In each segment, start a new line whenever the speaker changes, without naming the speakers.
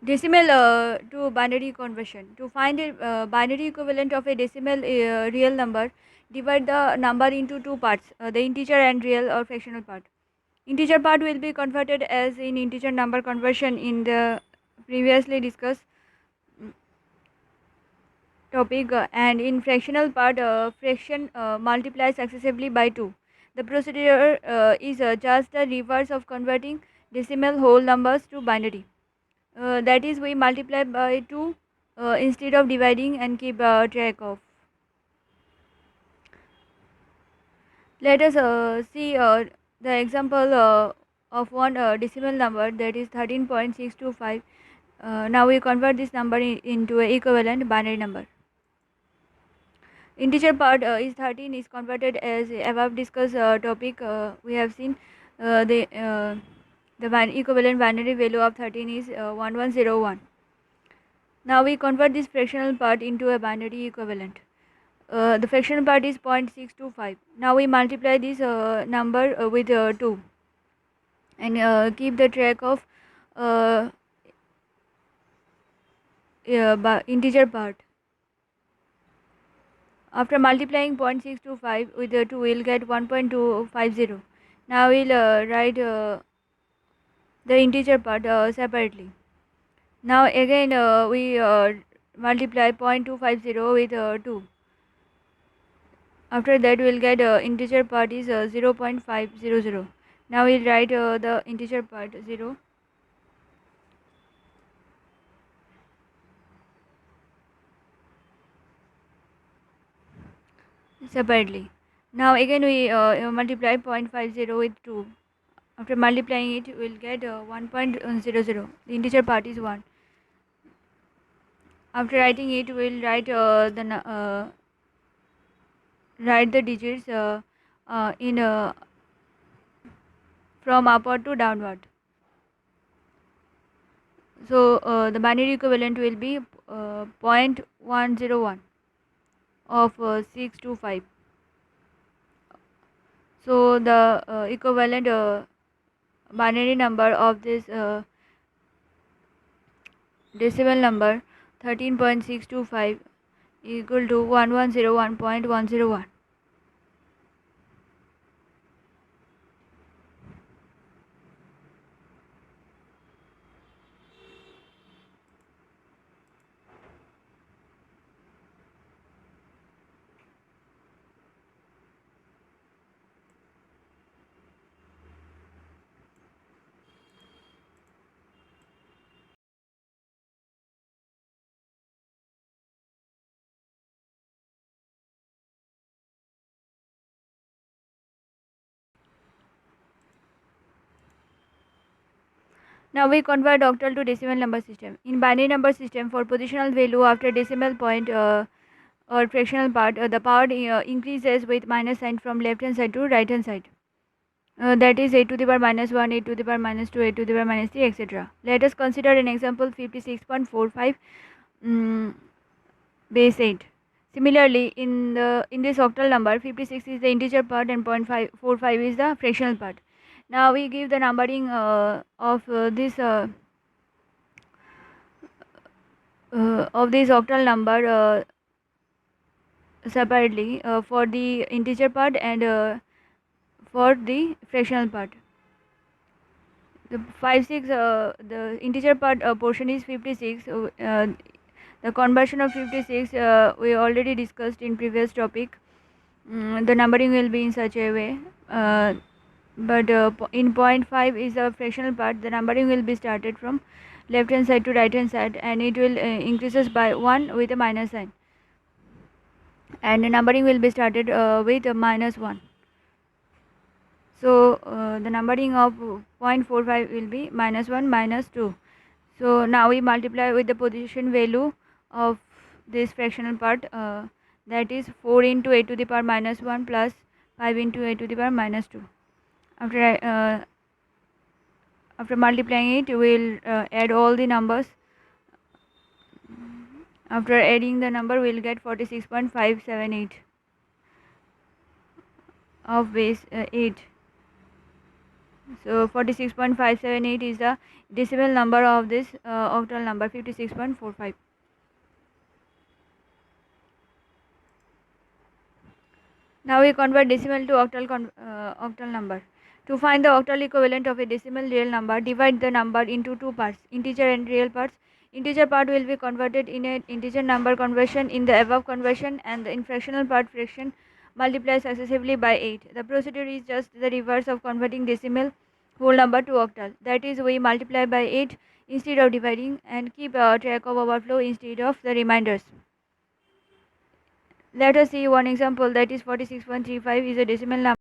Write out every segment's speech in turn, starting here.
Decimal to binary conversion. To find a binary equivalent of a decimal real number, divide the number into two parts, the integer and real or fractional part. Integer part will be converted as in integer number conversion in the previously discussed topic, and in fractional part, fraction multiplies successively by 2. The procedure is just the reverse of converting decimal whole numbers to binary. That is, we multiply by 2 instead of dividing and keep track of. Let us see the example of one decimal number, that is 13.625. Now we convert this number into an equivalent binary number. Integer part is 13 is converted as above discussed topic. We have seen the equivalent binary value of 13 is 1101. Now we convert this fractional part into a binary equivalent. The fractional part is 0.625. Now we multiply this number with 2 and keep the track of integer part. After multiplying 0.625 with 2, we will get 1.250. Now we will write the integer part separately. Now again we multiply 0.250 with 2. After that we will get integer part is 0.500. Now we will write the integer part 0. Separately. Now again we multiply 0.50 with 2. After multiplying it, we will get 1.00. The integer part is 1. After writing it, we will write write the digits in from upward to downward. So the binary equivalent will be 0.101 of 625. So the equivalent binary number of this decimal number 13.625 equal to 1101.101. Now we convert octal to decimal number system. In binary number system, for positional value after decimal point or fractional part, the power increases with minus sign from left hand side to right hand side. That is a to the power minus 1, a to the power minus 2, a to the power minus 3, etc. Let us consider an example 56.45 base 8. Similarly, in this octal number, 56 is the integer part and 0.545 is the fractional part. Now we give the numbering of this octal number separately for the integer part and for the fractional part. The 56, the integer part portion is 56. The conversion of 56 we already discussed in previous topic. The numbering will be in such a way. But in 0.5 is a fractional part. The numbering will be started from left hand side to right hand side, and it will increases by 1 with a minus sign, and the numbering will be started with a minus 1. So the numbering of 0.45 will be minus 1 minus 2. So now we multiply with the position value of this fractional part, that is 4 into a to the power minus 1 plus 5 into a to the power minus 2. After multiplying it, we will add all the numbers. After adding the number, we will get 46.578 of base 8. So 46.578 is the decimal number of this octal number 56.45. Now we convert decimal to octal number. To find the octal equivalent of a decimal real number, divide the number into two parts, integer and real parts. Integer part will be converted in an integer number conversion in the above conversion, and the fractional part fraction multiplied successively by 8. The procedure is just the reverse of converting decimal whole number to octal. That is, we multiply by 8 instead of dividing, and keep track of overflow instead of the reminders. Let us see one example, that is 46.35 is a decimal number.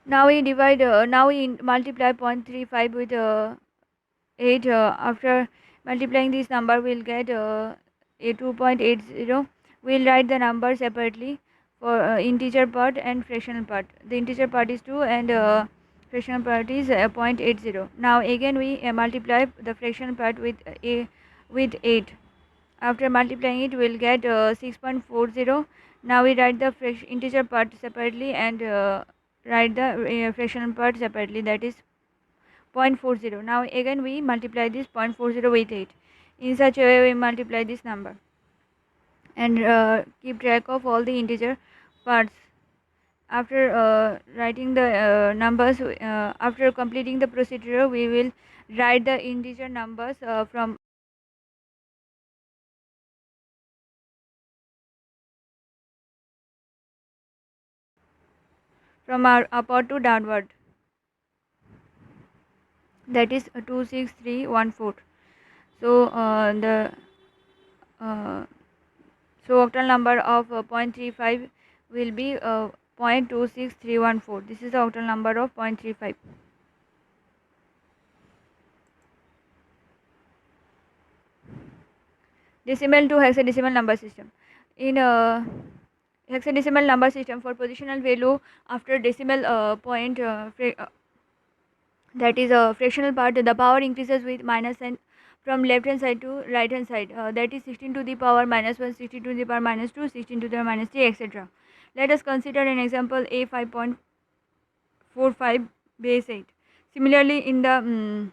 Now we multiply 0.35 with 8. After multiplying this number, we'll get a 2.80. We'll write the number separately for integer part and fractional part. The integer part is 2 and fractional part is 0.80. Now again we multiply the fractional part with 8. After multiplying it, we'll get 6.40. Now we write the integer part separately and write the fractional part separately, that is 0.40. Now again we multiply this 0.40 with 8. In such a way we multiply this number and keep track of all the integer parts. After writing the numbers, after completing the procedure, we will write the integer numbers from our upward to downward, that is 26314. So the octal number of 0.35 will be 0.26314. This is the octal number of 0.35. Decimal to hexadecimal number system. In hexadecimal number system, for positional value after decimal point, that is a fractional part, the power increases with minus sign from left hand side to right hand side, that is 16 to the power minus 1, 16 to the power minus 2, 16 to the power minus 3, etc. Let us consider an example, a 5.45 base 8. Similarly, in the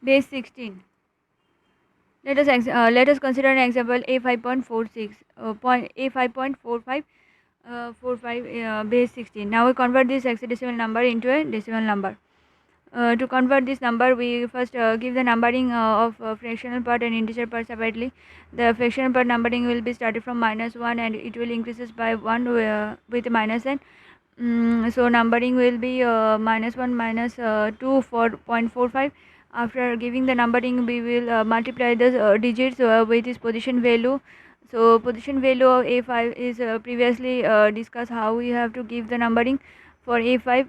base 16, let us consider an example, a 5.46 a 5.45 base 16. Now we convert this hexadecimal number into a decimal number. To convert this number, we first give the numbering of fractional part and integer part separately. The fractional part numbering will be started from -1 and it will increases by 1 with minus n. So numbering will be -1 -2 for 0.45. After giving the numbering, we will multiply the digits with its position value. So position value of A5 is previously discussed how we have to give the numbering for A5.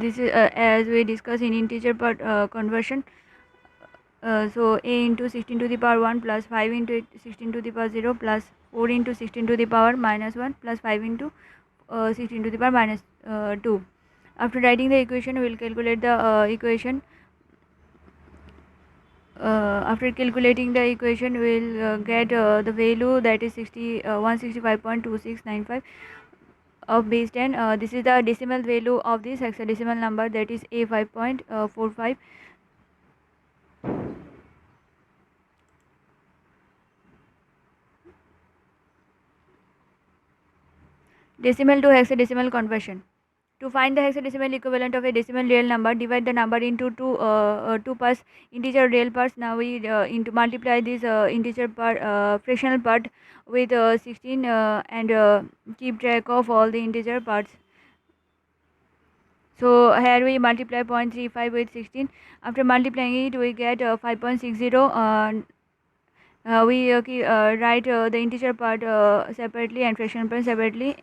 This is as we discussed in integer part conversion. So a into 16 to the power 1 plus 5 into 16 to the power 0 plus 4 into 16 to the power minus 1 plus 5 into 16 to the power minus 2. After writing the equation, we will calculate the equation. After calculating the equation, we will get the value, that is 165.2695 of base 10. This is the decimal value of this hexadecimal number, that is a 5.45. Decimal to hexadecimal conversion. To find the hexadecimal equivalent of a decimal real number, divide the number into two parts, integer real parts. Now we multiply this integer part fractional part with 16 and keep track of all the integer parts. So here we multiply 0.35 with 16. After multiplying it, we get 5.60. We write the integer part separately and fractional part separately.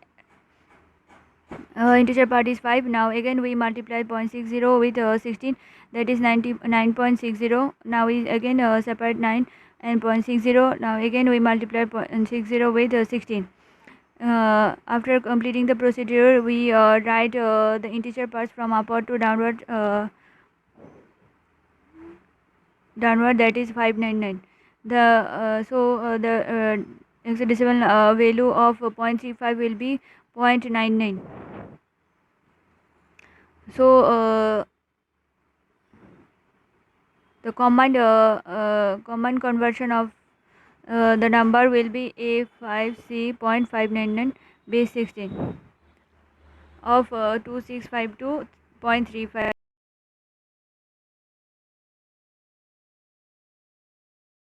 Integer part is 5. Now again we multiply 0.60 with 16, that is 99.60. Now we again separate 9 and 0.60. Now again we multiply 0.60 with 16. After completing the procedure, we write the integer parts from upward to downward, that is 599. The hexadecimal value of 0.35 will be 0.99. So the combined conversion of the number will be A5C.599 base 16 of 2652.35.